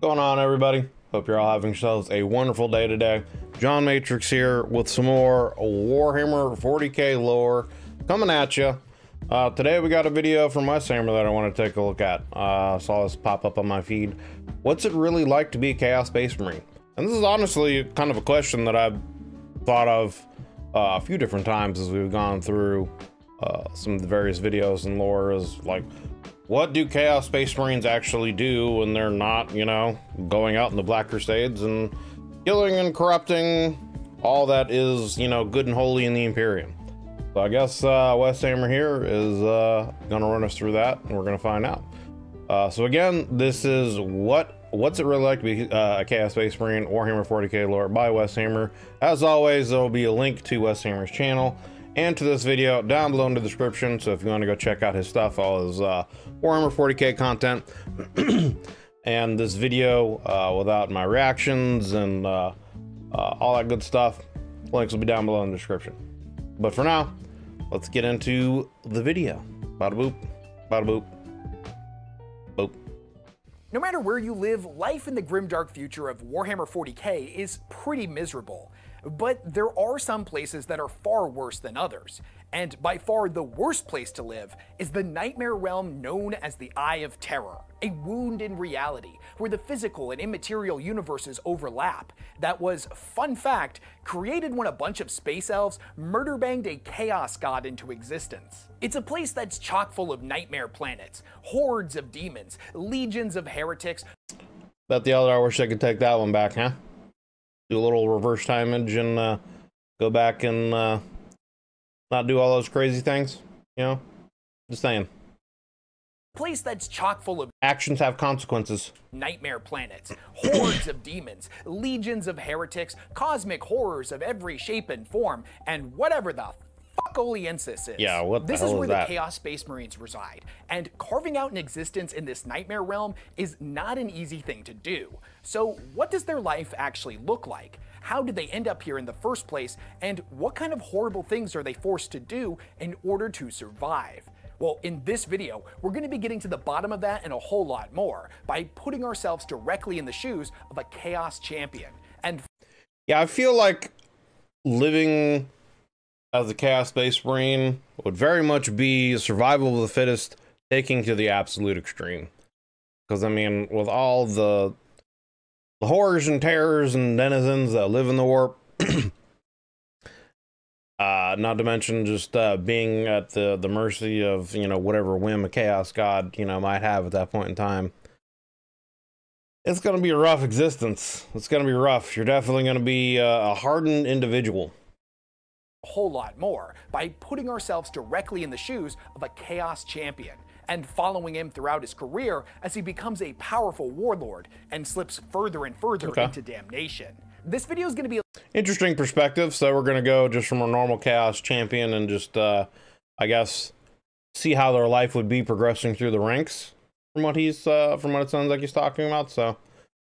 Going on, everybody? Hope you're all having yourselves a wonderful day today. John Matrix here with some more Warhammer 40k lore coming at you. Today we got a video from WesHammer that I want to take a look at. Saw this pop up on my feed. What's it really like to be a Chaos Space Marine? And this is honestly kind of a question that I've thought of a few different times as we've gone through some of the various videos and lore. Is like, what do Chaos Space Marines actually do when they're not, you know, going out in the Black Crusades and killing and corrupting all that is, you know, good and holy in the Imperium? So I guess WesHammer here is gonna run us through that, and we're gonna find out. So again, this is what's it really like to be a Chaos Space Marine, Warhammer 40k lore by WesHammer. As always, there will be a link to WesHammer's channel and to this video down below in the description, so if you want to go check out his stuff, all his Warhammer 40k content, and this video without my reactions and all that good stuff, links will be down below in the description. But for now, let's get into the video. Bada boop, bada boop, boop. No matter where you live, life in the grimdark future of Warhammer 40k is pretty miserable. But there are some places that are far worse than others, and by far the worst place to live is the nightmare realm known as the Eye of Terror, a wound in reality where the physical and immaterial universes overlap. That was, fun fact, created when a bunch of space elves murder-banged a chaos god into existence. It's a place that's chock full of nightmare planets, hordes of demons, legions of heretics. Bet the other I wish I could take that one back, huh? Do a little reverse timeage and go back and not do all those crazy things, you know? Just saying. Place that's chock full of actions have consequences. Nightmare planets, hordes of demons, legions of heretics, cosmic horrors of every shape and form, and whatever the fuckoliensis is. Yeah, what the This hell is is where that? the Chaos Space Marines reside, and carving out an existence in this nightmare realm is not an easy thing to do. So what does their life actually look like? How did they end up here in the first place, and what kind of horrible things are they forced to do in order to survive? Well, in this video, we're going to be getting to the bottom of that and a whole lot more by putting ourselves directly in the shoes of a Chaos Champion. And yeah, I feel like living as a Chaos Space Marine would very much be survival of the fittest, taking to the absolute extreme. Because, I mean, with all the horrors and terrors and denizens that live in the warp, not to mention just being at the mercy of, you know, whatever whim a chaos god, you know, might have at that point in time. It's going to be a rough existence. It's going to be rough. You're definitely going to be a hardened individual. a whole lot more by putting ourselves directly in the shoes of a Chaos Champion and following him throughout his career as he becomes a powerful warlord and slips further and further into damnation. This video is going to be interesting perspective, so we're going to go just from a normal Chaos Champion and just, I guess, see how their life would be progressing through the ranks from what he's, from what it sounds like he's talking about, so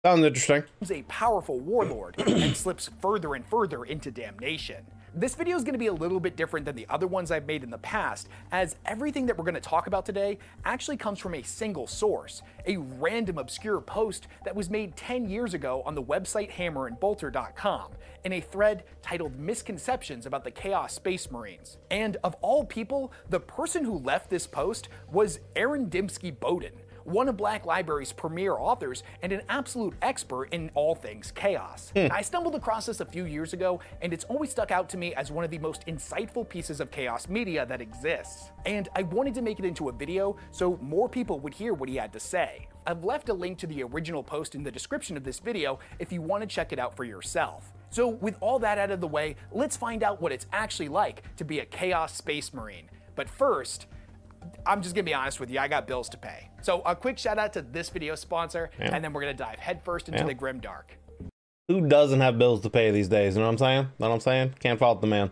sounds interesting. He's a powerful warlord and slips further and further into damnation. This video is going to be a little bit different than the other ones I've made in the past, as everything that we're going to talk about today actually comes from a single source, a random obscure post that was made 10 years ago on the website hammerandbolter.com in a thread titled Misconceptions About the Chaos Space Marines. And of all people, the person who left this post was Aaron Dembski-Bowden, one of Black Library's premier authors and an absolute expert in all things chaos. I stumbled across this a few years ago, and it's always stuck out to me as one of the most insightful pieces of chaos media that exists. And I wanted to make it into a video so more people would hear what he had to say. I've left a link to the original post in the description of this video if you want to check it out for yourself. So with all that out of the way, let's find out what it's actually like to be a Chaos Space Marine. But first, I'm just gonna be honest with you, I got bills to pay. So a quick shout out to this video sponsor, and then we're gonna dive headfirst into the grimdark. Who doesn't have bills to pay these days? You know what I'm saying? Know what I'm saying? Can't fault the man.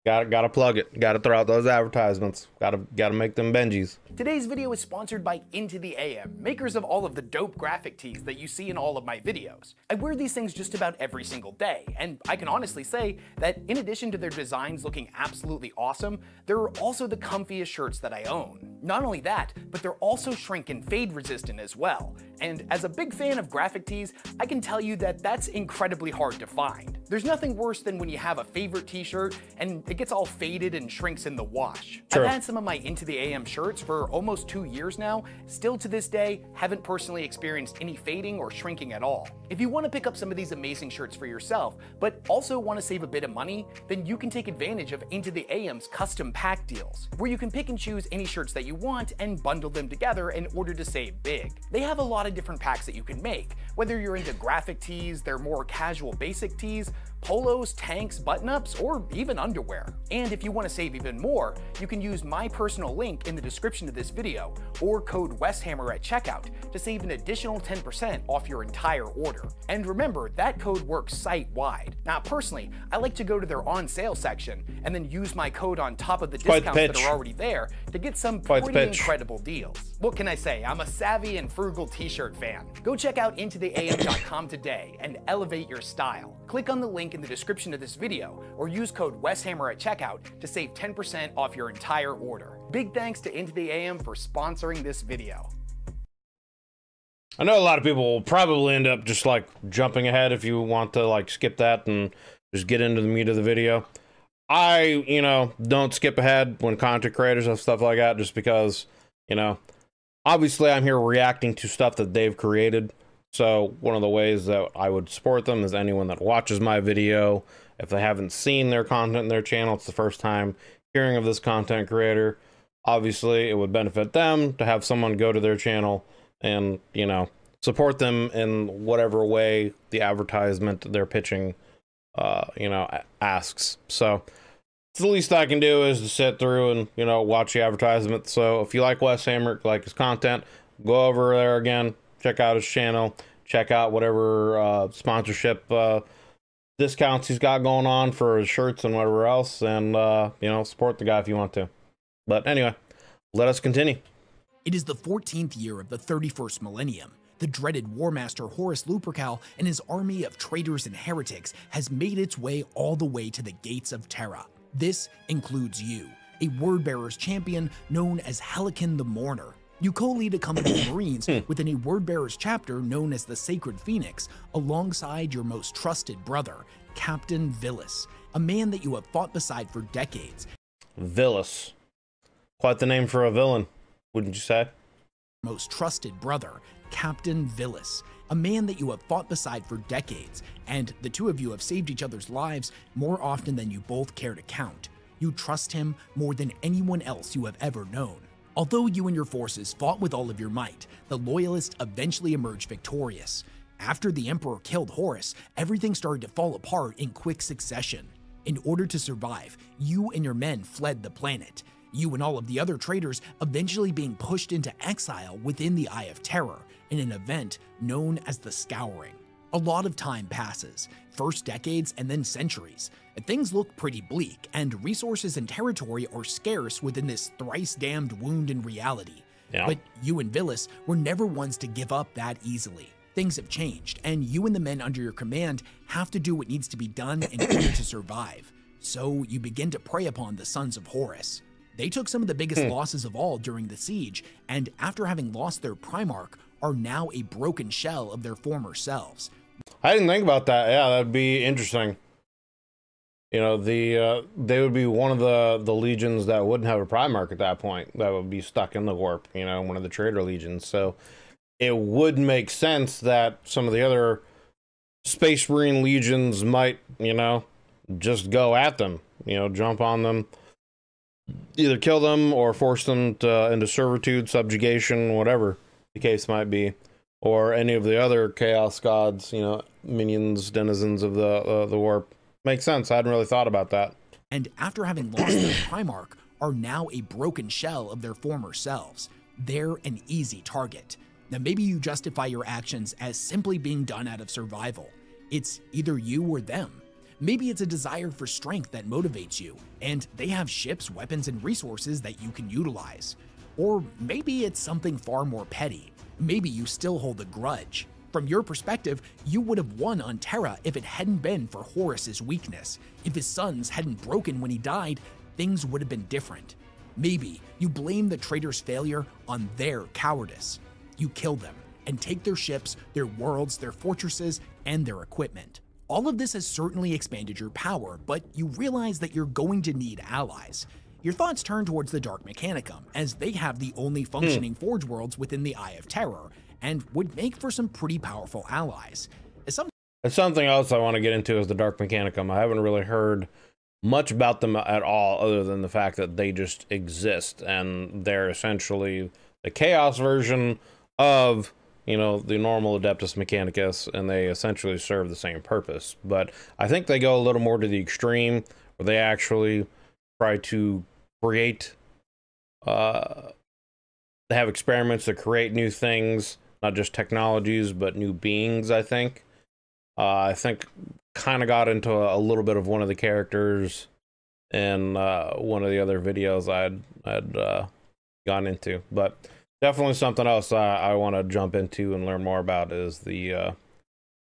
Gotta plug it. Gotta throw out those advertisements. Gotta make them Benjis. Today's video is sponsored by Into the AM, makers of all of the dope graphic tees that you see in all of my videos. I wear these things just about every single day, and I can honestly say that in addition to their designs looking absolutely awesome, they're also the comfiest shirts that I own. Not only that, but they're also shrink and fade resistant as well. And as a big fan of graphic tees, I can tell you that that's incredibly hard to find. There's nothing worse than when you have a favorite t-shirt and it gets all faded and shrinks in the wash. True. I've had some of my Into the AM shirts for almost 2 years now. Still to this day, haven't personally experienced any fading or shrinking at all. If you want to pick up some of these amazing shirts for yourself, but also want to save a bit of money, then you can take advantage of Into the AM's custom pack deals, where you can pick and choose any shirts that you want and bundle them together in order to save big. They have a lot of different packs that you can make, whether you're into graphic tees, their more casual basic tees, polos, tanks, button-ups, or even underwear. And if you want to save even more, you can use my personal link in the description of this video, or code WesHammer at checkout to save an additional 10% off your entire order. And remember, that code works site-wide. Now personally, I like to go to their on-sale section and then use my code on top of the discounts that are already there to get some pretty incredible deals. What can I say? I'm a savvy and frugal t-shirt fan. Go check out intotheam.com today and elevate your style. Click on the link in the description of this video or use code WesHammer at checkout to save 10% off your entire order. Big thanks to Into the AM for sponsoring this video. I know a lot of people will probably end up just like jumping ahead if you want to like skip that and just get into the meat of the video. I, don't skip ahead when content creators have stuff like that just because, obviously I'm here reacting to stuff that they've created. So one of the ways that I would support them is anyone that watches my video. If they haven't seen their content in their channel, it's the first time hearing of this content creator. Obviously, it would benefit them to have someone go to their channel and, support them in whatever way the advertisement they're pitching, asks. So it's the least I can do is to sit through and, watch the advertisement. So if you like WesHammer, like his content, go over there again. Check out his channel, check out whatever sponsorship discounts he's got going on for his shirts and whatever else, and support the guy if you want to. But anyway, let us continue. It is the 14th year of the 31st millennium. The dreaded War Master Horus Lupercal and his army of traitors and heretics has made its way all the way to the gates of Terra. This includes you, a Wordbearer's champion known as Helican the Mourner. You co-lead a company of Marines within a Wordbearer's chapter known as the Sacred Phoenix, alongside your most trusted brother, Captain Villis, a man that you have fought beside for decades. Villis. Quite the name for a villain, wouldn't you say? Most trusted brother, Captain Villis, a man that you have fought beside for decades, and the two of you have saved each other's lives more often than you both care to count. You trust him more than anyone else you have ever known. Although you and your forces fought with all of your might, the Loyalists eventually emerged victorious. After the Emperor killed Horus, everything started to fall apart in quick succession. In order to survive, you and your men fled the planet. You and all of the other traitors eventually being pushed into exile within the Eye of Terror in an event known as the Scouring. A lot of time passes, first decades and then centuries. Things look pretty bleak, and resources and territory are scarce within this thrice-damned wound in reality. Yeah. But you and Villis were never ones to give up that easily. Things have changed, and you and the men under your command have to do what needs to be done in order to survive. So you begin to prey upon the Sons of Horus. They took some of the biggest losses of all during the siege, and after having lost their Primarch, are now a broken shell of their former selves. I didn't think about that. Yeah, that'd be interesting. They would be one of the legions that wouldn't have a Primarch at that point. That would be stuck in the warp, one of the traitor legions. So it would make sense that some of the other Space Marine legions might, just go at them, jump on them, either kill them or force them into servitude, subjugation, whatever the case might be. Or any of the other Chaos Gods, minions, denizens of the warp. Makes sense. I hadn't really thought about that. And after having lost their Primarch, are now a broken shell of their former selves. They're an easy target. Now maybe you justify your actions as simply being done out of survival. It's either you or them. Maybe it's a desire for strength that motivates you, and they have ships, weapons, and resources that you can utilize. Or maybe it's something far more petty. Maybe you still hold a grudge. From your perspective, you would have won on Terra if it hadn't been for Horus's weakness. If his sons hadn't broken when he died, things would have been different. Maybe you blame the traitor's failure on their cowardice. You kill them and take their ships, their worlds, their fortresses, and their equipment. All of this has certainly expanded your power, but you realize that you're going to need allies. Your thoughts turn towards the Dark Mechanicum, as they have the only functioning Forge worlds within the Eye of Terror, and would make for some pretty powerful allies. Something else I want to get into is the Dark Mechanicum. I haven't really heard much about them at all, other than the fact that they just exist, and they're essentially the Chaos version of, you know, the normal Adeptus Mechanicus, and they essentially serve the same purpose. But I think they go a little more to the extreme, where they actually try to create, they have experiments to create new things, not just technologies, but new beings, I think. I think kind of got into a little bit of one of the characters in one of the other videos I'd gone into, but definitely something else I want to jump into and learn more about is the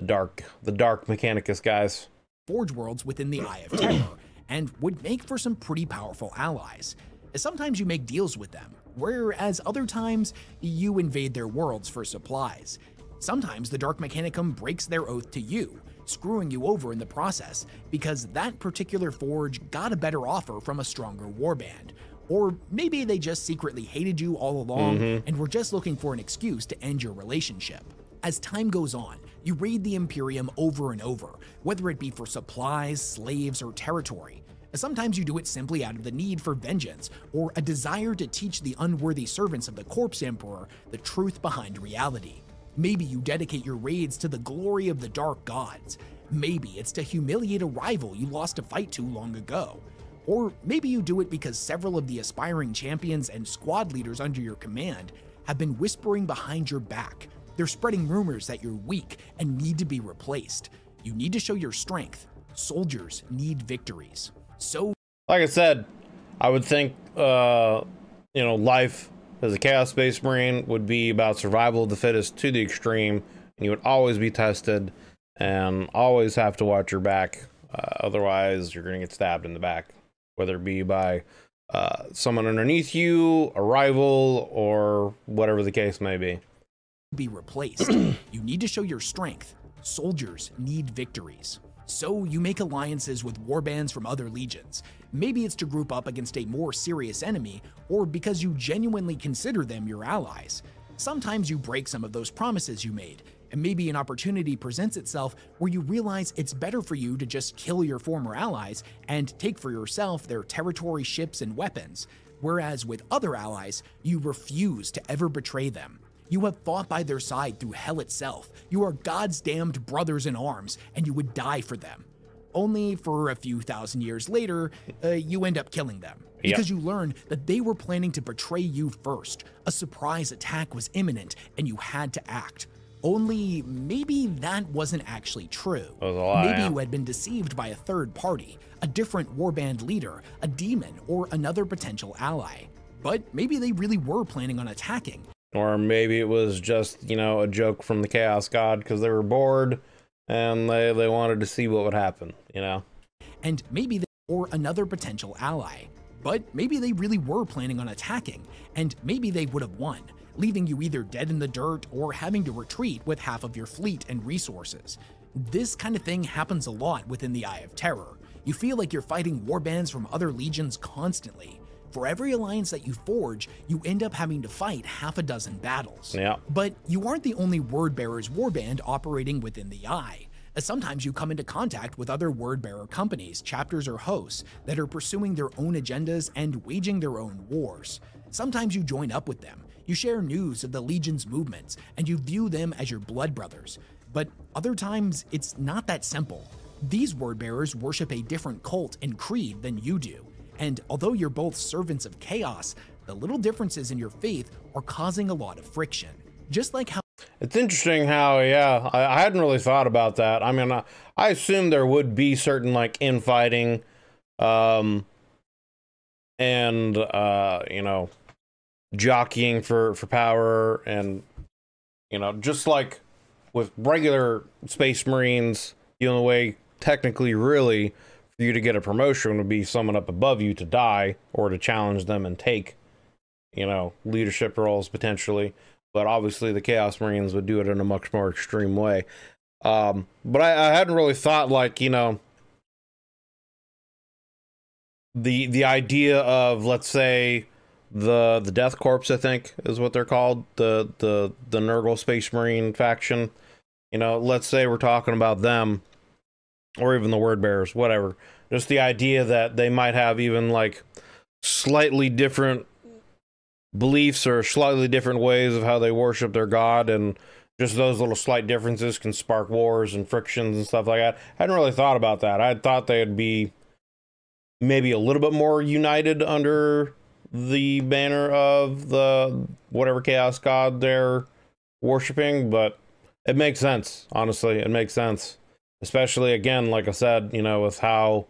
dark Mechanicus guys. Forge worlds within the Eye of Terror, and would make for some pretty powerful allies. Sometimes you make deals with them, whereas other times you invade their worlds for supplies. Sometimes the Dark Mechanicum breaks their oath to you, screwing you over in the process because that particular forge got a better offer from a stronger warband. Or maybe they just secretly hated you all along and were just looking for an excuse to end your relationship. As time goes on, you raid the Imperium over and over, whether it be for supplies, slaves, or territory. Sometimes you do it simply out of the need for vengeance, or a desire to teach the unworthy servants of the Corpse Emperor the truth behind reality. Maybe you dedicate your raids to the glory of the Dark Gods. Maybe it's to humiliate a rival you lost a fight to long ago. Or maybe you do it because several of the aspiring champions and squad leaders under your command have been whispering behind your back. They're spreading rumors that you're weak and need to be replaced. You need to show your strength. Soldiers need victories. So, like I said, I would think, you know, life as a Chaos Space Marine would be about survival of the fittest to the extreme, and you would always be tested and always have to watch your back. Otherwise, you're going to get stabbed in the back, whether it be by someone underneath you, a rival, or whatever the case may be. Be replaced. You need to show your strength. Soldiers need victories. So you make alliances with warbands from other legions. Maybe it's to group up against a more serious enemy, or because you genuinely consider them your allies. Sometimes you break some of those promises you made, and maybe an opportunity presents itself where you realize it's better for you to just kill your former allies and take for yourself their territory, ships, and weapons. Whereas with other allies, you refuse to ever betray them. You have fought by their side through hell itself. You are God's damned brothers in arms, and you would die for them. Only for a few thousand years later, you end up killing them. Because you learn that they were planning to betray you first. A surprise attack was imminent, and you had to act. Only maybe that wasn't actually true. Maybe you had been deceived by a third party, a different warband leader, a demon, or another potential ally. But maybe they really were planning on attacking. Or maybe it was just, you know, a joke from the Chaos God because they were bored and they wanted to see what would happen, you know? And maybe they or another potential ally. But maybe they really were planning on attacking, and maybe they would have won, leaving you either dead in the dirt or having to retreat with half of your fleet and resources. This kind of thing happens a lot within the Eye of Terror. You feel like you're fighting warbands from other legions constantly. For every alliance that you forge, you end up having to fight half a dozen battles. But you aren't the only Wordbearer's warband operating within the Eye. Sometimes you come into contact with other Wordbearer companies, chapters, or hosts that are pursuing their own agendas and waging their own wars. Sometimes you join up with them, you share news of the Legion's movements, and you view them as your blood brothers. But other times, it's not that simple. These Wordbearers worship a different cult and creed than you do. And although you're both servants of chaos, the little differences in your faith are causing a lot of friction. Just like how it's interesting how, yeah, I hadn't really thought about that. I mean, I assumed there would be certain, like, infighting, and, you know, jockeying for power, and, you know, just like with regular Space Marines, the only way, technically, really, for you to get a promotion would be someone up above you to die or to challenge them and take, you know, leadership roles potentially. But obviously the Chaos Marines would do it in a much more extreme way. But I hadn't really thought, like, you know, the idea of, let's say, the Death Corps, I think is what they're called, the Nurgle Space Marine faction. You know, let's say we're talking about them, or even the Word Bearers, whatever. Just the idea that they might have even like slightly different beliefs or slightly different ways of how they worship their god, and just those little slight differences can spark wars and frictions and stuff like that. I hadn't really thought about that. I thought they'd be maybe a little bit more united under the banner of the whatever chaos god they're worshiping, but it makes sense. Honestly, it makes sense, especially, again, like I said, you know, with how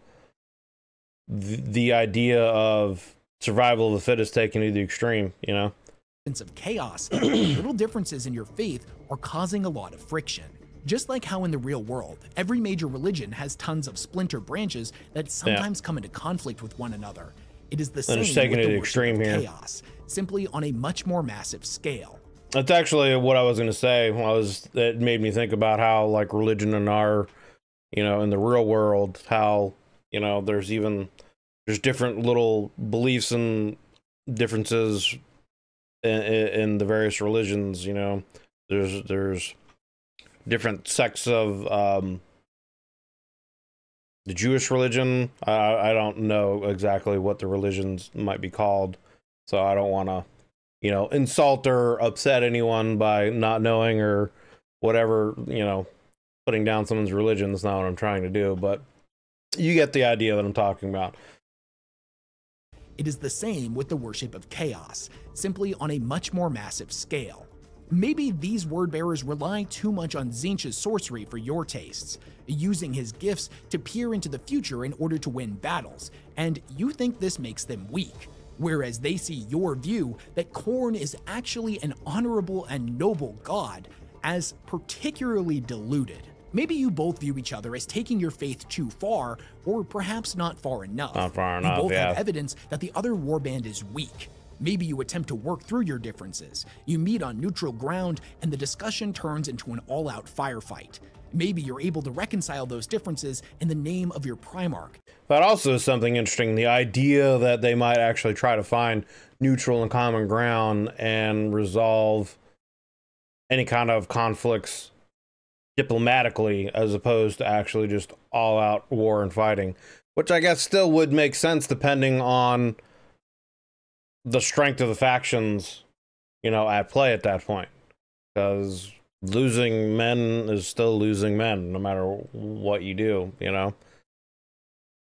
the idea of survival of the fittest taken to the extreme, you know. Of chaos, little differences in your faith are causing a lot of friction. Just like how in the real world, every major religion has tons of splinter branches that sometimes come into conflict with one another. It is the same with the extreme here. Chaos, simply on a much more massive scale. That's actually what I was going to say. It made me think about how, like, religion in our, you know, in the real world, how, you know, there's different little beliefs and differences in the various religions. You know, there's different sects of the Jewish religion. I don't know exactly what the religions might be called, so I don't want to, you know, insult or upset anyone by not knowing or whatever, you know, putting down someone's religion. That's not what I'm trying to do, but you get the idea that I'm talking about. It is the same with the worship of chaos, simply on a much more massive scale. Maybe these word bearers rely too much on Tzeentch's sorcery for your tastes, using his gifts to peer into the future in order to win battles, and you think this makes them weak, whereas they see your view that Khorne is actually an honorable and noble god as particularly deluded. Maybe you both view each other as taking your faith too far, or perhaps not far enough. Not far enough, you both have evidence that the other warband is weak. Maybe you attempt to work through your differences. You meet on neutral ground, and the discussion turns into an all-out firefight. Maybe you're able to reconcile those differences in the name of your Primarch. That also is something interesting. The idea that they might actually try to find neutral and common ground and resolve any kind of conflicts diplomatically, as opposed to actually just all-out war and fighting, which I guess still would make sense depending on the strength of the factions, you know, at play at that point, because losing men is still losing men no matter what you do, you know.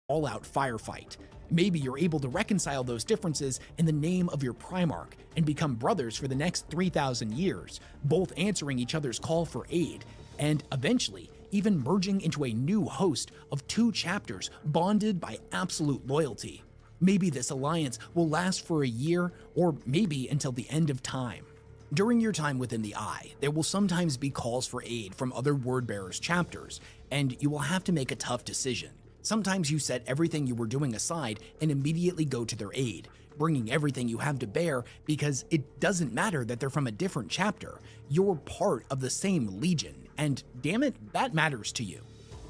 All-out firefight. Maybe you're able to reconcile those differences in the name of your Primarch and become brothers for the next 3,000 years, both answering each other's call for aid, and eventually even merging into a new host of 2 chapters bonded by absolute loyalty. Maybe this alliance will last for a year, or maybe until the end of time. During your time within the Eye, there will sometimes be calls for aid from other Wordbearers chapters, and you will have to make a tough decision. Sometimes you set everything you were doing aside and immediately go to their aid, bringing everything you have to bear because it doesn't matter that they're from a different chapter. You're part of the same legion, and damn it, that matters to you.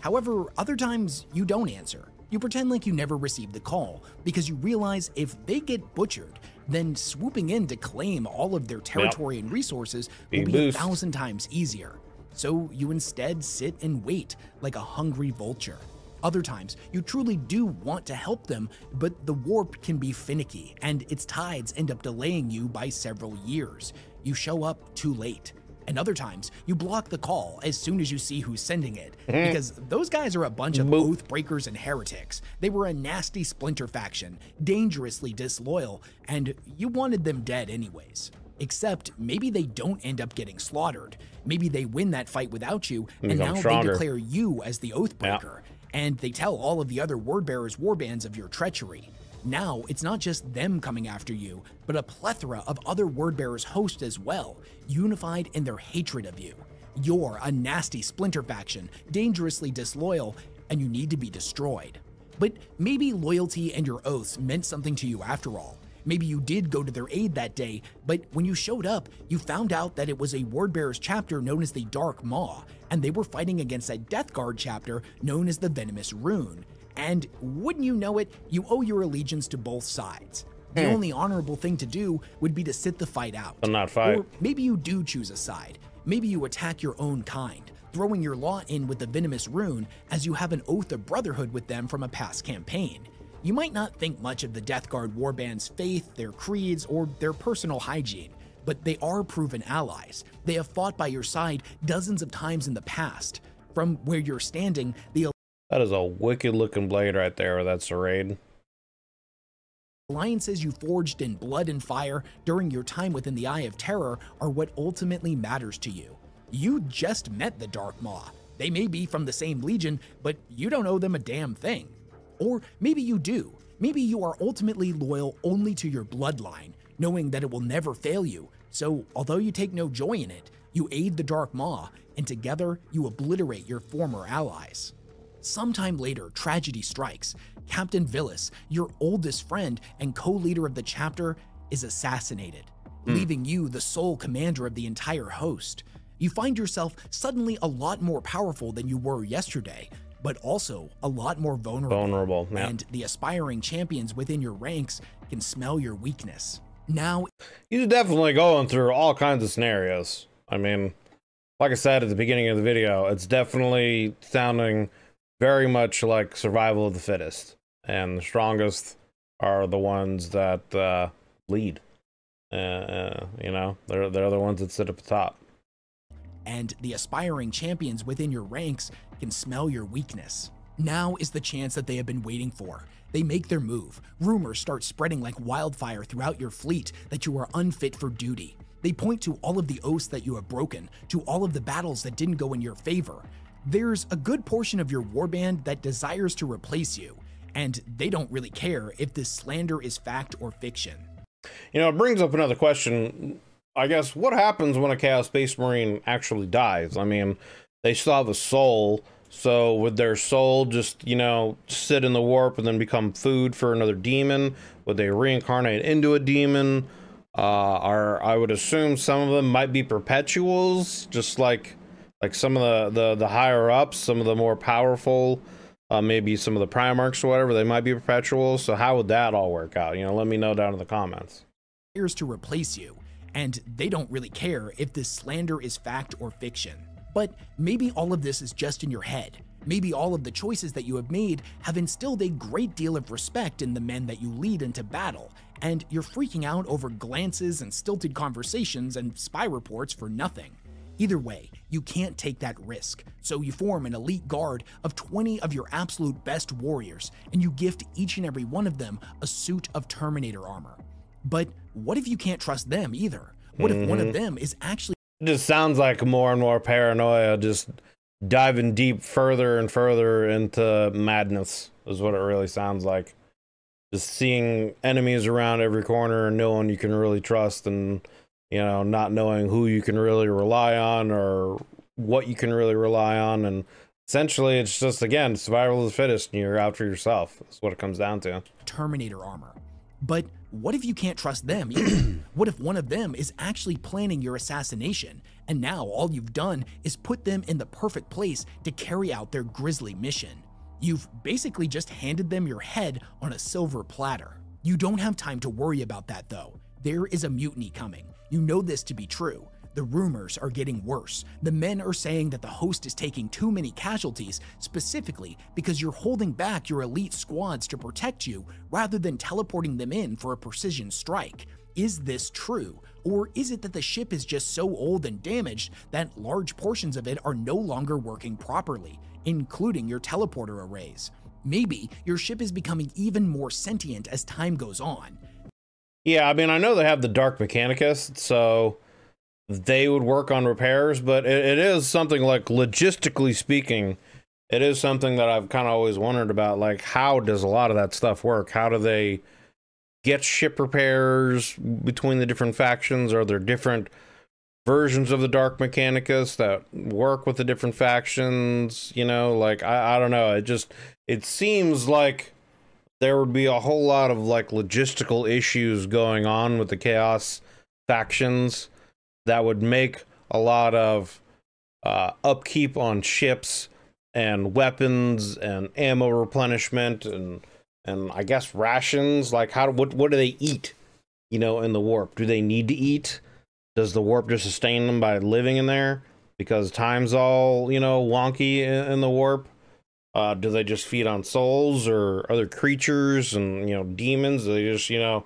However, other times you don't answer. You pretend like you never received the call because you realize if they get butchered, then swooping in to claim all of their territory and resources will be 1,000 times easier. So you instead sit and wait like a hungry vulture. Other times, you truly do want to help them, but the warp can be finicky and its tides end up delaying you by several years. You show up too late. And other times, you block the call as soon as you see who's sending it, because those guys are a bunch of oath breakers and heretics. They were a nasty splinter faction, dangerously disloyal, and you wanted them dead anyways. Except maybe they don't end up getting slaughtered. Maybe they win that fight without you, and now they declare you as the oath breaker, and they tell all of the other Wordbearers warbands of your treachery. Now, it's not just them coming after you, but a plethora of other Wordbearers hosts as well, unified in their hatred of you. You're a nasty splinter faction, dangerously disloyal, and you need to be destroyed. But maybe loyalty and your oaths meant something to you after all. Maybe you did go to their aid that day, but when you showed up, you found out that it was a Wordbearers chapter known as the Dark Maw, and they were fighting against a Death Guard chapter known as the Venomous Rune. And wouldn't you know it, you owe your allegiance to both sides. The only honorable thing to do would be to sit the fight out. And not fight. Or maybe you do choose a side. Maybe you attack your own kind, throwing your law in with the Venomous Rune as you have an oath of brotherhood with them from a past campaign. You might not think much of the Death Guard warband's faith, their creeds, or their personal hygiene, but they are proven allies. They have fought by your side dozens of times in the past. From where you're standing, the That is a wicked looking blade right there. That's a raid. alliances you forged in blood and fire during your time within the Eye of Terror are what ultimately matters to you. You just met the Dark Maw. They may be from the same legion, but you don't owe them a damn thing. Or maybe you do. Maybe you are ultimately loyal only to your bloodline, knowing that it will never fail you. So although you take no joy in it, you aid the Dark Maw, and together you obliterate your former allies. Sometime later, tragedy strikes. Captain Villis, your oldest friend and co-leader of the chapter, is assassinated, leaving you the sole commander of the entire host. You find yourself suddenly a lot more powerful than you were yesterday, but also a lot more vulnerable. Yeah. And the aspiring champions within your ranks can smell your weakness. Now, He's definitely going through all kinds of scenarios. I mean, like I said at the beginning of the video, it's definitely sounding very much like survival of the fittest. And the strongest are the ones that lead. You know, they're the ones that sit at the top. and the aspiring champions within your ranks can smell your weakness. Now is the chance that they have been waiting for. They make their move. Rumors start spreading like wildfire throughout your fleet that you are unfit for duty. They point to all of the oaths that you have broken, to all of the battles that didn't go in your favor. There's a good portion of your warband that desires to replace you, and they don't really care if this slander is fact or fiction. You know, it brings up another question. I guess, what happens when a Chaos Space Marine actually dies? I mean, they still have a soul, so would their soul just, you know, sit in the warp and then become food for another demon? Would they reincarnate into a demon? I would assume some of them might be perpetuals, just like some of the higher ups, some of the more powerful, maybe some of the Primarchs or whatever, they might be perpetuals. So how would that all work out? You know, let me know down in the comments. To replace you, and they don't really care if this slander is fact or fiction. But maybe all of this is just in your head. Maybe all of the choices that you have made have instilled a great deal of respect in the men that you lead into battle, and you're freaking out over glances and stilted conversations and spy reports for nothing. Either way, you can't take that risk, so you form an elite guard of 20 of your absolute best warriors, and you gift each and every one of them a suit of Terminator armor. But what if you can't trust them either? What if one of them is actually— It just sounds like more and more paranoia, just diving deep further and further into madness is what it really sounds like. Just seeing enemies around every corner and no one you can really trust, and, you know, not knowing who you can really rely on or what you can really rely on. And essentially it's just, again, survival of the fittest, and you're out for yourself. That's what it comes down to. Terminator armor. But what if you can't trust them either? What if one of them is actually planning your assassination, and now all you've done is put them in the perfect place to carry out their grisly mission? You've basically just handed them your head on a silver platter. You don't have time to worry about that though. There is a mutiny coming. You know this to be true. The rumors are getting worse. The men are saying that the host is taking too many casualties, specifically because you're holding back your elite squads to protect you rather than teleporting them in for a precision strike. Is this true? Or is it that the ship is just so old and damaged that large portions of it are no longer working properly, including your teleporter arrays? Maybe your ship is becoming even more sentient as time goes on. Yeah, I mean, I know they have the Dark Mechanicus, so they would work on repairs, but it is something, like, logistically speaking, it is something that I've kind of always wondered about, like, how does a lot of that stuff work? How do they get ship repairs between the different factions? Are there different versions of the Dark Mechanicus that work with the different factions, you know, like I don't know, it seems like there would be a whole lot of like logistical issues going on with the Chaos factions that would make a lot of upkeep on ships and weapons and ammo replenishment and I guess rations. Like what do they eat, you know, in the warp? Do they need to eat? Does the warp just sustain them by living in there because time's all, you know, wonky in the warp? Do they just feed on souls or other creatures and, you know, demons? Do they just, you know,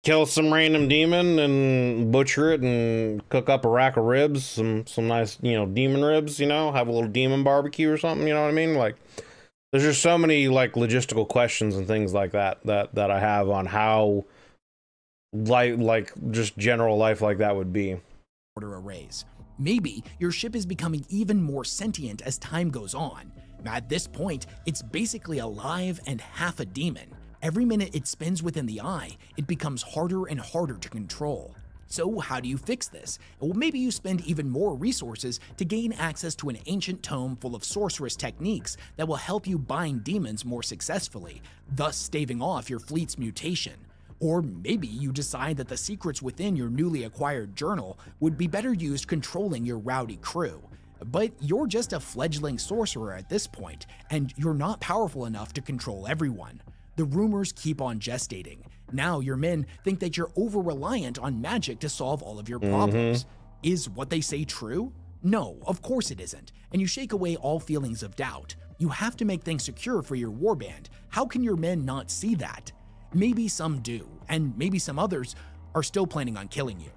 kill some random demon and butcher it and cook up a rack of ribs, some nice, you know, demon ribs, you know, have a little demon barbecue or something, you know what I mean? Like, there's just so many like logistical questions and things like that I have on how like just general life like that would be. Order arrays. Maybe your ship is becoming even more sentient as time goes on. At this point, it's basically alive and half a demon. Every minute it spends within the eye, it becomes harder and harder to control. So how do you fix this? Well, maybe you spend even more resources to gain access to an ancient tome full of sorceress techniques that will help you bind demons more successfully, thus staving off your fleet's mutation. Or maybe you decide that the secrets within your newly acquired journal would be better used controlling your rowdy crew. But you're just a fledgling sorcerer at this point, and you're not powerful enough to control everyone. The rumors keep on gestating. Now your men think that you're over-reliant on magic to solve all of your problems. Is what they say true? No, of course it isn't, and you shake away all feelings of doubt. You have to make things secure for your warband. How can your men not see that? Maybe some do, and maybe some others are still planning on killing you.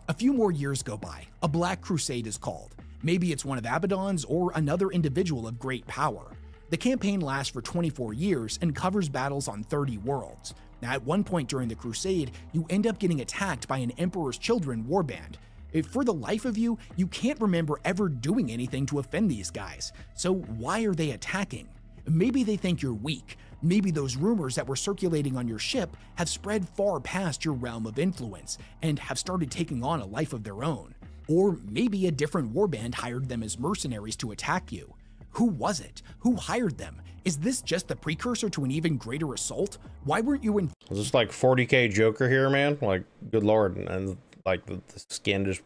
A few more years go by. A Black Crusade is called. Maybe it's one of Abaddon's or another individual of great power. The campaign lasts for 24 years and covers battles on 30 worlds. Now, at one point during the Crusade, you end up getting attacked by an Emperor's Children warband. For the life of you, you can't remember ever doing anything to offend these guys. So why are they attacking? Maybe they think you're weak. Maybe those rumors that were circulating on your ship have spread far past your realm of influence and have started taking on a life of their own. Or maybe a different warband hired them as mercenaries to attack you. Who was it? Who hired them? Is this just the precursor to an even greater assault? Why weren't you in— Is this like 40k Joker here, man? Like, good lord, and like the skin just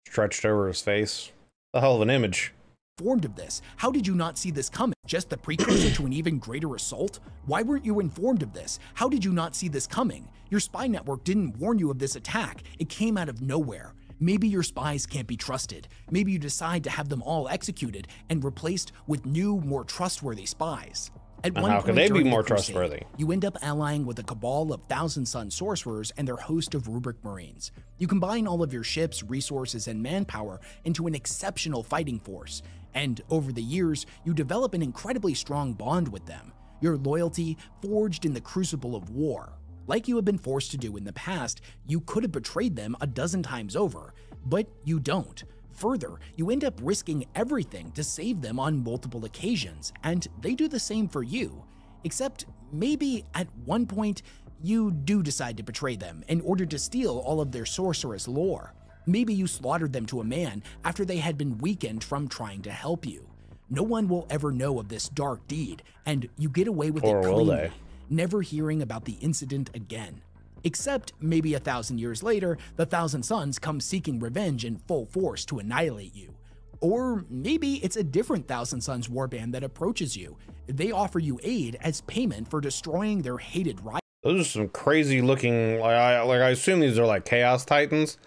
stretched over his face. The hell of an image. Informed of this? How did you not see this coming? Just the precursor to an even greater assault? Why weren't you informed of this? How did you not see this coming? Your spy network didn't warn you of this attack. It came out of nowhere. Maybe your spies can't be trusted. Maybe you decide to have them all executed and replaced with new, more trustworthy spies. At one how point could they be during more the Crusade, trustworthy? You end up allying with a cabal of Thousand Sun sorcerers and their host of rubric marines. You combine all of your ships, resources, and manpower into an exceptional fighting force. And over the years, you develop an incredibly strong bond with them. Your loyalty forged in the crucible of war. Like you have been forced to do in the past, you could have betrayed them a dozen times over, but you don't. Further, you end up risking everything to save them on multiple occasions, and they do the same for you. Except maybe at one point, you do decide to betray them in order to steal all of their sorceress lore. Maybe you slaughtered them to a man after they had been weakened from trying to help you. No one will ever know of this dark deed, and you get away with it cleanly, never hearing about the incident again. Except maybe 1,000 years later, the Thousand Suns come seeking revenge in full force to annihilate you. Or maybe it's a different Thousand Suns warband that approaches you. They offer you aid as payment for destroying their hated rival. Those are some crazy looking, I assume these are like Chaos Titans.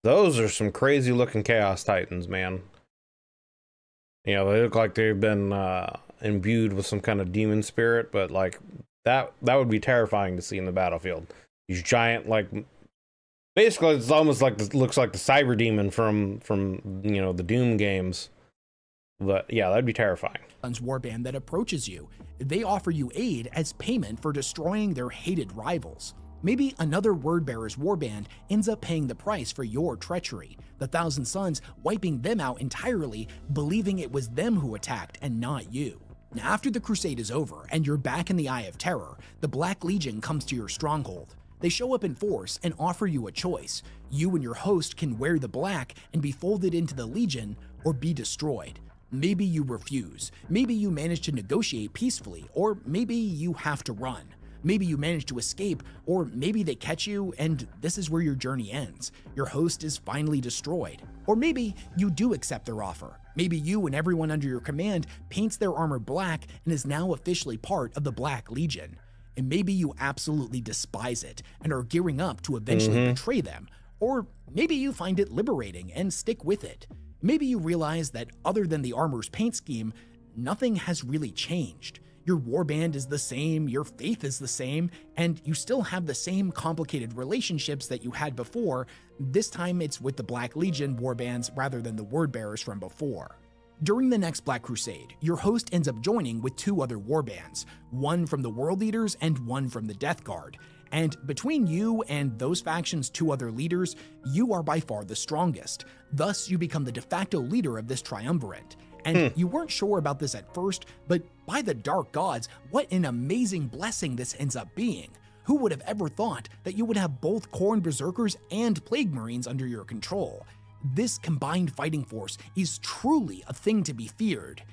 Those are some crazy looking Chaos Titans, man. You know, they look like they've been imbued with some kind of demon spirit, but like that would be terrifying to see in the battlefield. These giant, like, basically it's almost like this, looks like the cyber demon from you know, the Doom games. But yeah, that'd be terrifying. Warband that approaches you. They offer you aid as payment for destroying their hated rivals. Maybe another Wordbearer's warband ends up paying the price for your treachery, the Thousand Suns wiping them out entirely, believing it was them who attacked and not you. Now, after the crusade is over and you're back in the Eye of Terror, the Black Legion comes to your stronghold. They show up in force and offer you a choice. You and your host can wear the black and be folded into the Legion or be destroyed. Maybe you refuse, maybe you manage to negotiate peacefully, or maybe you have to run. Maybe you manage to escape, or maybe they catch you and this is where your journey ends. Your host is finally destroyed. Or maybe you do accept their offer. Maybe you and everyone under your command paints their armor black and is now officially part of the Black Legion. And maybe you absolutely despise it and are gearing up to eventually betray them. Or maybe you find it liberating and stick with it. Maybe you realize that other than the armor's paint scheme, nothing has really changed. Your warband is the same, your faith is the same, and you still have the same complicated relationships that you had before. This time it's with the Black Legion warbands rather than the wordbearers from before. During the next Black Crusade, your host ends up joining with 2 other warbands, one from the World Eaters and one from the Death Guard. And between you and those factions' 2 other leaders, you are by far the strongest. Thus, you become the de facto leader of this triumvirate. And you weren't sure about this at first, but by the dark gods, what an amazing blessing this ends up being. Who would have ever thought that you would have both Khorne Berserkers and Plague Marines under your control? This combined fighting force is truly a thing to be feared.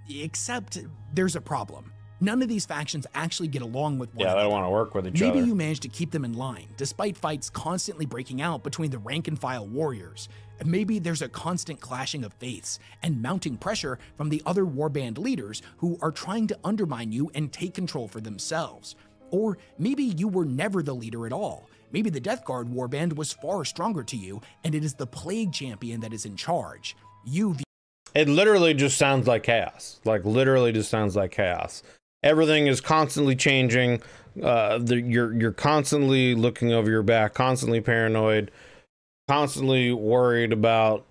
Except there's a problem. None of these factions actually get along with one another. They don't want to work with each other. Maybe you manage to keep them in line, despite fights constantly breaking out between the rank-and-file warriors. Maybe there's a constant clashing of faiths and mounting pressure from the other warband leaders who are trying to undermine you and take control for themselves. Or maybe you were never the leader at all. Maybe the Death Guard warband was far stronger to you, and it is the Plague Champion that is in charge. It literally just sounds like chaos. Like, literally just sounds like chaos. Everything is constantly changing. You're constantly looking over your back, constantly paranoid, constantly worried about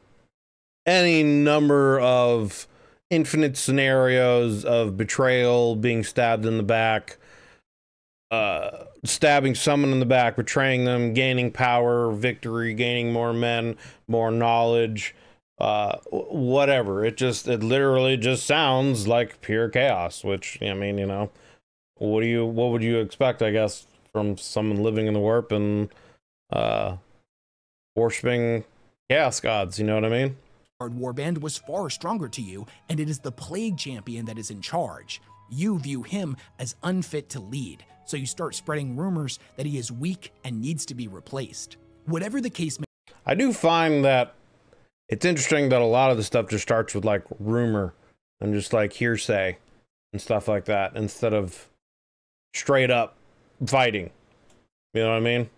any number of infinite scenarios of betrayal, being stabbed in the back, stabbing someone in the back, betraying them, gaining power, victory, gaining more men, more knowledge, whatever. It literally just sounds like pure chaos, which, I mean, you know, what would you expect, I guess, from someone living in the warp and worshiping chaos gods, you know what I mean? Warband was far stronger to you, and it is the Plague Champion that is in charge. You view him as unfit to lead, so you start spreading rumors that he is weak and needs to be replaced. Whatever the case may be. I do find that it's interesting that a lot of the stuff just starts with like rumor and just like hearsay and stuff like that instead of straight up fighting. You know what I mean?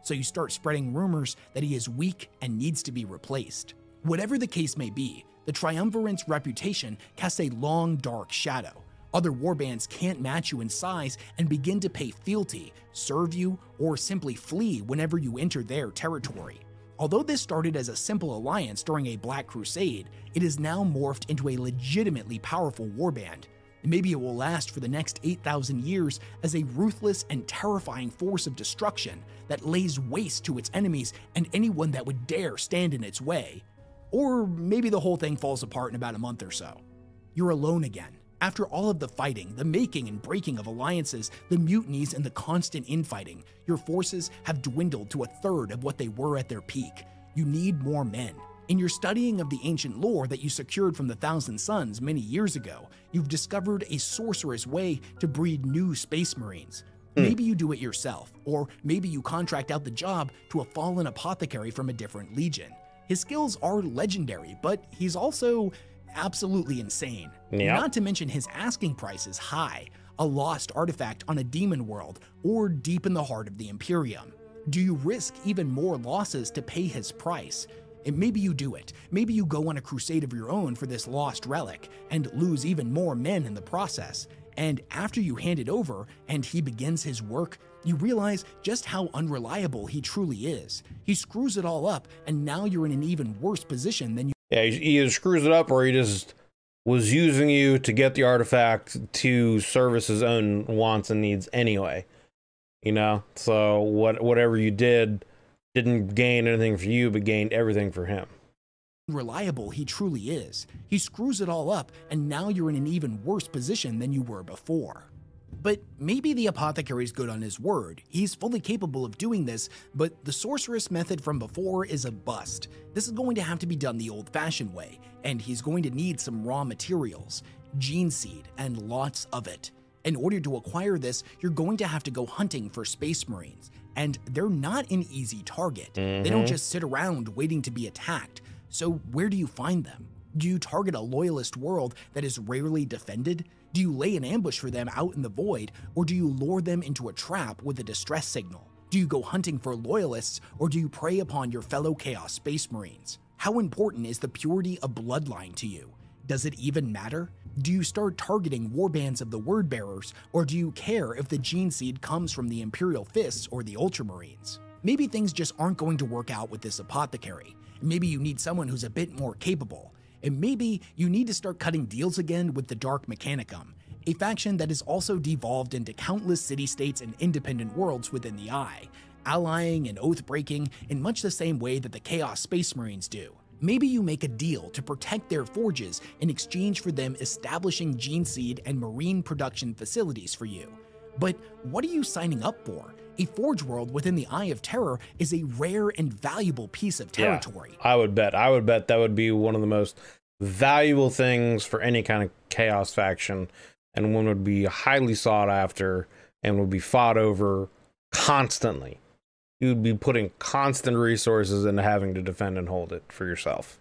So you start spreading rumors that he is weak and needs to be replaced. Whatever the case may be, the Triumvirate's reputation casts a long, dark shadow. Other warbands can't match you in size and begin to pay fealty, serve you, or simply flee whenever you enter their territory. Although this started as a simple alliance during a Black Crusade, it is now morphed into a legitimately powerful warband. Maybe it will last for the next 8,000 years as a ruthless and terrifying force of destruction that lays waste to its enemies and anyone that would dare stand in its way. Or maybe the whole thing falls apart in about a month or so. You're alone again. After all of the fighting, the making and breaking of alliances, the mutinies, and the constant infighting, your forces have dwindled to a third of what they were at their peak. You need more men. In your studying of the ancient lore that you secured from the Thousand Suns many years ago, you've discovered a sorcerous way to breed new Space Marines. Maybe you do it yourself, or maybe you contract out the job to a fallen apothecary from a different legion. His skills are legendary, but he's also absolutely insane. Yep. Not to mention his asking price is high, a lost artifact on a demon world or deep in the heart of the Imperium. Do you risk even more losses to pay his price? And maybe you do it. Maybe you go on a crusade of your own for this lost relic and lose even more men in the process. And after you hand it over and he begins his work, you realize just how unreliable he truly is. He screws it all up, and now you're in an even worse position than you. Yeah, he either screws it up or he just was using you to get the artifact to service his own wants and needs anyway. You know, so whatever you did didn't gain anything for you, but gained everything for him. Reliable he truly is. He screws it all up, and now you're in an even worse position than you were before. But maybe the apothecary's good on his word. He's fully capable of doing this, but the sorceress method from before is a bust. This is going to have to be done the old-fashioned way, and he's going to need some raw materials, gene seed, and lots of it. In order to acquire this, you're going to have to go hunting for space marines, and they're not an easy target. They don't just sit around waiting to be attacked. So where do you find them? Do you target a loyalist world that is rarely defended? Do you lay an ambush for them out in the void, or do you lure them into a trap with a distress signal? Do you go hunting for loyalists, or do you prey upon your fellow Chaos Space Marines? How important is the purity of bloodline to you? Does it even matter? Do you start targeting warbands of the Wordbearers, or do you care if the gene seed comes from the Imperial Fists or the Ultramarines? Maybe things just aren't going to work out with this apothecary. Maybe you need someone who's a bit more capable. And maybe you need to start cutting deals again with the Dark Mechanicum, a faction that has also devolved into countless city-states and independent worlds within the Eye, allying and oath-breaking in much the same way that the Chaos Space Marines do. Maybe you make a deal to protect their forges in exchange for them establishing gene seed and marine production facilities for you. But what are you signing up for? A forge world within the Eye of Terror is a rare and valuable piece of territory. Yeah, I would bet that would be one of the most valuable things for any kind of chaos faction, and one would be highly sought after and would be fought over constantly. You would be putting constant resources into having to defend and hold it for yourself.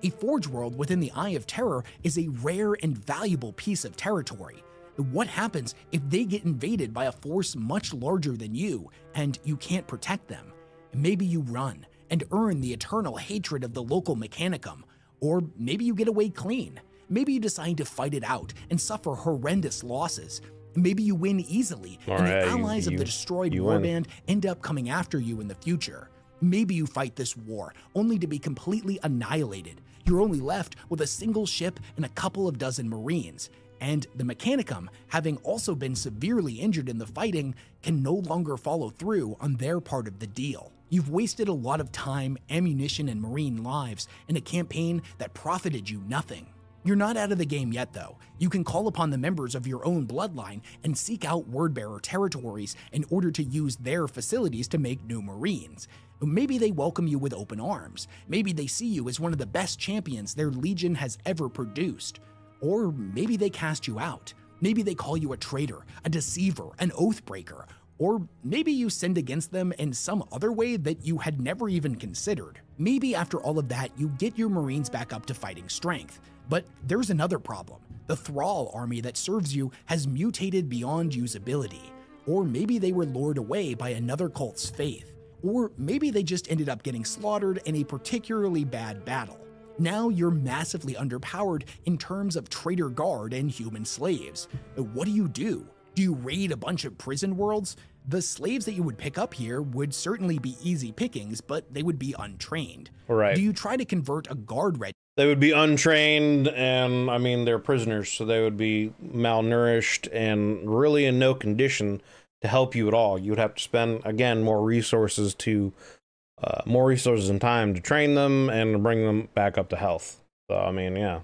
A forge world within the Eye of Terror is a rare and valuable piece of territory. What happens if they get invaded by a force much larger than you and you can't protect them? Maybe you run and earn the eternal hatred of the local Mechanicum, or maybe you get away clean. Maybe you decide to fight it out and suffer horrendous losses. Maybe you win easily and the allies of the destroyed warband end up coming after you in the future. Maybe you fight this war only to be completely annihilated. You're only left with a single ship and a couple of dozen Marines. And the Mechanicum, having also been severely injured in the fighting, can no longer follow through on their part of the deal. You've wasted a lot of time, ammunition, and Marine lives in a campaign that profited you nothing. You're not out of the game yet, though. You can call upon the members of your own bloodline and seek out Wordbearer territories in order to use their facilities to make new Marines. Maybe they welcome you with open arms. Maybe they see you as one of the best champions their legion has ever produced. Or maybe they cast you out. Maybe they call you a traitor, a deceiver, an oathbreaker. Or maybe you sinned against them in some other way that you had never even considered. Maybe after all of that, you get your Marines back up to fighting strength. But there's another problem. The Thrall army that serves you has mutated beyond usability. Or maybe they were lured away by another cult's faith. Or maybe they just ended up getting slaughtered in a particularly bad battle. Now you're massively underpowered in terms of traitor guard and human slaves. What do you do? Do you raid a bunch of prison worlds? The slaves that you would pick up here would certainly be easy pickings, but they would be untrained. Right. Do you try to convert a guard regiment? They would be untrained, and I mean, they're prisoners, so they would be malnourished and really in no condition to help you at all. You would have to spend, again, more resources and time to train them and to bring them back up to health. So, I mean, yeah.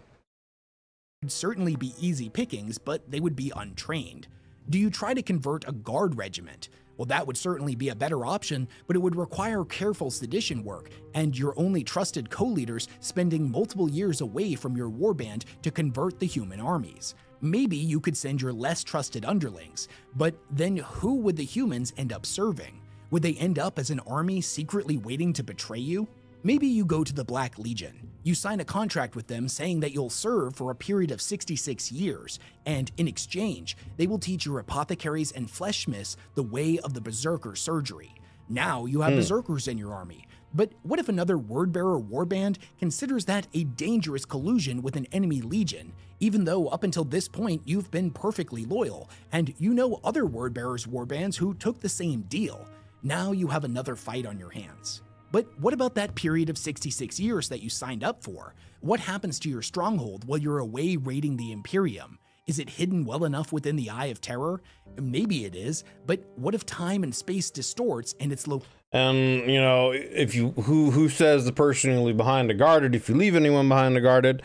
Would certainly be easy pickings, but they would be untrained. Do you try to convert a guard regiment? Well, that would certainly be a better option, but it would require careful sedition work, and your only trusted co-leaders spending multiple years away from your warband to convert the human armies. Maybe you could send your less trusted underlings, but then who would the humans end up serving? Would they end up as an army secretly waiting to betray you? Maybe you go to the Black Legion. You sign a contract with them saying that you'll serve for a period of 66 years, and in exchange, they will teach your apothecaries and fleshsmiths the way of the berserker surgery. Now you have berserkers in your army. But what if another Wordbearer warband considers that a dangerous collusion with an enemy legion, even though up until this point you've been perfectly loyal, and you know other Wordbearers warbands who took the same deal? Now you have another fight on your hands. But what about that period of 66 years that you signed up for? What happens to your stronghold while you're away raiding the Imperium? Is it hidden well enough within the Eye of Terror? Maybe it is, but what if time and space distorts and it's And, you know, if you, who says the person you leave behind guarded, if you leave anyone behind guarded,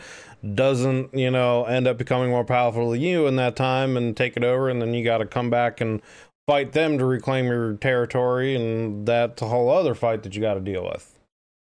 doesn't, you know, end up becoming more powerful than you in that time and take it over, and then you got to come back and fight them to reclaim your territory, and that's a whole other fight that you got to deal with.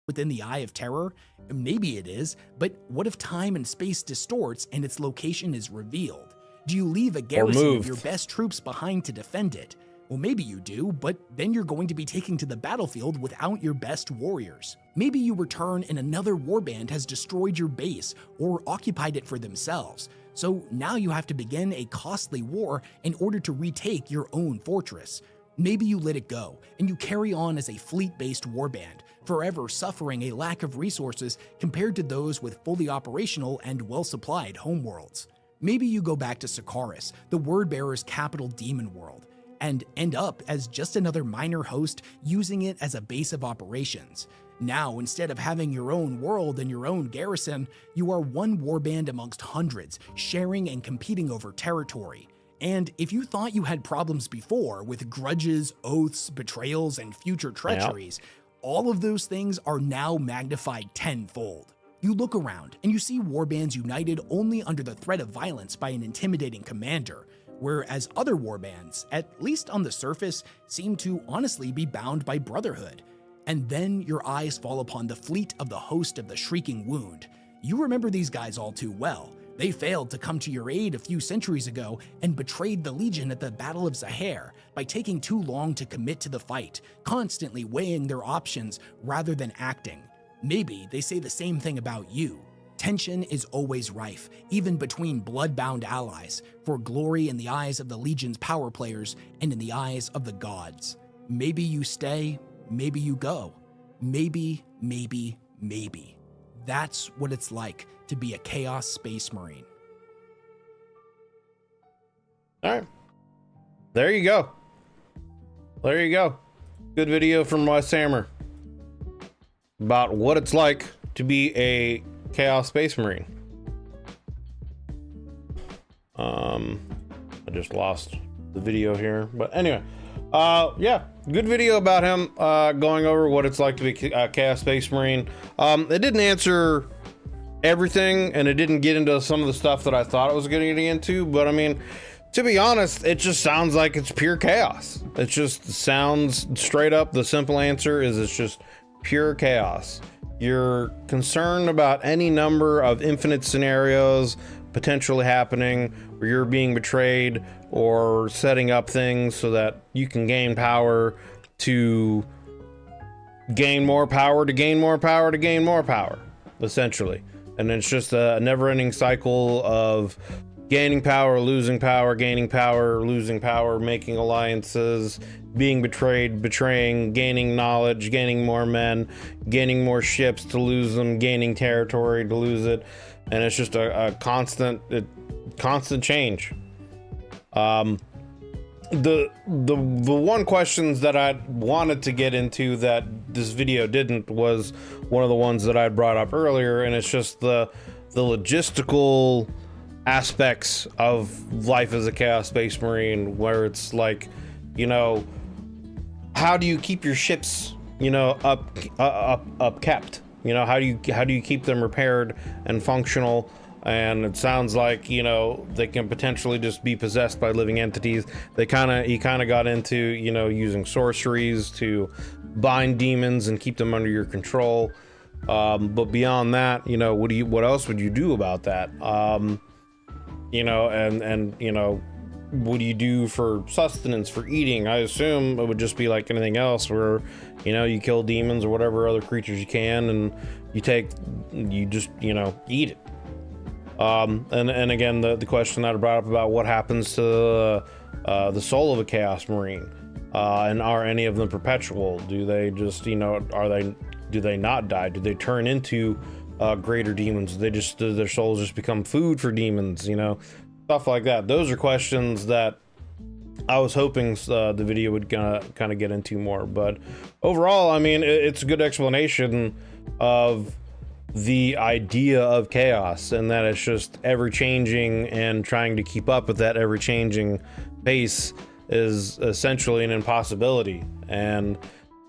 Within the Eye of Terror? Maybe it is, but what if time and space distorts and its location is revealed? Do you leave a garrison of your best troops behind to defend it? Well, maybe you do, but then you're going to be taking to the battlefield without your best warriors. Maybe you return and another warband has destroyed your base or occupied it for themselves. So now you have to begin a costly war in order to retake your own fortress. Maybe you let it go and you carry on as a fleet-based warband, forever suffering a lack of resources compared to those with fully operational and well-supplied homeworlds. Maybe you go back to Sakaris, the Wordbearer's capital demon world, and end up as just another minor host using it as a base of operations. Now, instead of having your own world and your own garrison, you are one warband amongst hundreds, sharing and competing over territory. And if you thought you had problems before with grudges, oaths, betrayals, and future treacheries, all of those things are now magnified tenfold. You look around and you see warbands united only under the threat of violence by an intimidating commander, whereas other warbands, at least on the surface, seem to honestly be bound by brotherhood. And then your eyes fall upon the fleet of the host of the Shrieking Wound. You remember these guys all too well. They failed to come to your aid a few centuries ago and betrayed the Legion at the Battle of Zahir by taking too long to commit to the fight, constantly weighing their options rather than acting. Maybe they say the same thing about you. Tension is always rife, even between blood-bound allies, for glory in the eyes of the Legion's power players and in the eyes of the gods. Maybe you stay, maybe you go. Maybe. That's what it's like to be a Chaos Space Marine. All right. There you go. There you go. Good video from WesHammer about what it's like to be a Chaos Space Marine. I just lost the video here, but anyway, yeah, good video about him going over what it's like to be a Chaos Space Marine. It didn't answer everything, and it didn't get into some of the stuff that I thought it was getting into, but I mean, to be honest, it just sounds like it's pure chaos. It just sounds straight up. The simple answer is it's just pure chaos. You're concerned about any number of infinite scenarios potentially happening where you're being betrayed or setting up things so that you can gain power to gain more power to gain more power to gain more power, essentially. And it's just a never-ending cycle of gaining power, losing power, gaining power, losing power, making alliances, being betrayed, betraying, gaining knowledge, gaining more men, gaining more ships to lose them, gaining territory to lose it. And it's just a constant change. The one questions that I wanted to get into that this video didn't was one of the ones that I brought up earlier, and it's just the logistical aspects of life as a Chaos Space Marine, where it's like, you know, how do you keep your ships, you know, up kept? You know, how do you keep them repaired and functional? And it sounds like, you know, they can potentially just be possessed by living entities. He kind of got into, you know, using sorceries to bind demons and keep them under your control. But beyond that, you know, what else would you do about that? You know, and you know, what do you do for sustenance, for eating? I assume it would just be like anything else, where, you know, you kill demons or whatever other creatures you can, and you just, you know, eat it. And again, the question that I brought up about what happens to the soul of a Chaos Marine, and are any of them perpetual? Do they just, you know, do they not die? Do they turn into greater demons? Do their souls just become food for demons? You know, stuff like that. Those are questions that I was hoping the video would kind of get into more. But overall, I mean, it's a good explanation of the idea of chaos, and that it's just ever changing, and trying to keep up with that ever changing pace is essentially an impossibility. And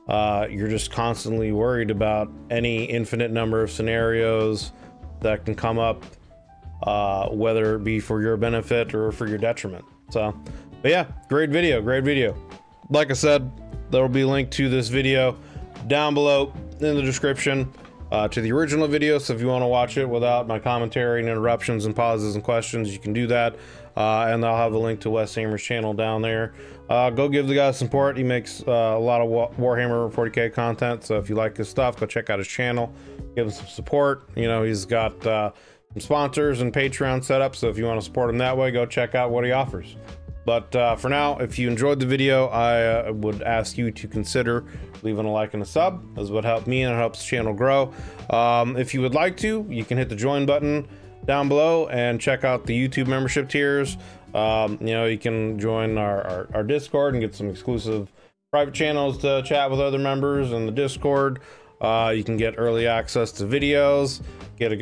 you're just constantly worried about any infinite number of scenarios that can come up, whether it be for your benefit or for your detriment. So, but yeah, great video, great video. Like I said, there will be a link to this video down below in the description to the original video. So if you want to watch it without my commentary and interruptions and pauses and questions, you can do that. And I'll have a link to WesHammer's channel down there. Go give the guy support. He makes a lot of Warhammer 40k content. So if you like his stuff, go check out his channel. Give him some support. You know, he's got some sponsors and Patreon set up. So if you want to support him that way, go check out what he offers. But for now, if you enjoyed the video, I would ask you to consider leaving a like and a sub, as would help me and it helps the channel grow. If you would like to, you can hit the join button down below and check out the YouTube membership tiers. You know, you can join our Discord and get some exclusive private channels to chat with other members in the Discord. You can get early access to videos, get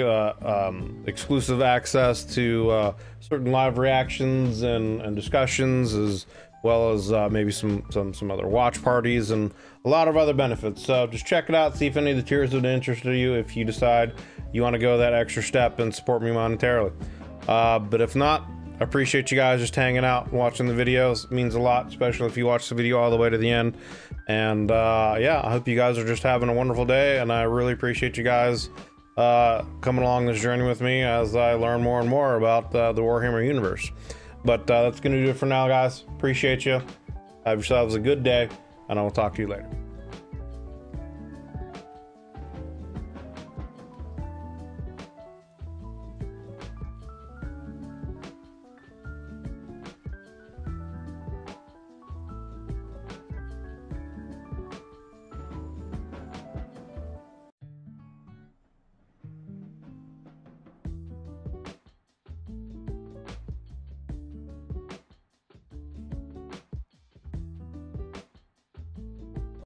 exclusive access to certain live reactions and discussions, as well as maybe some other watch parties and a lot of other benefits. So just check it out, see if any of the tiers would interest you if you decide you want to go that extra step and support me monetarily. But if not, I appreciate you guys just hanging out and watching the videos. It means a lot, especially if you watch the video all the way to the end. And yeah, I hope you guys are just having a wonderful day, and I really appreciate you guys coming along this journey with me as I learn more and more about the Warhammer universe. But that's gonna do it for now, guys. Appreciate you. Have yourselves a good day, and I will talk to you later.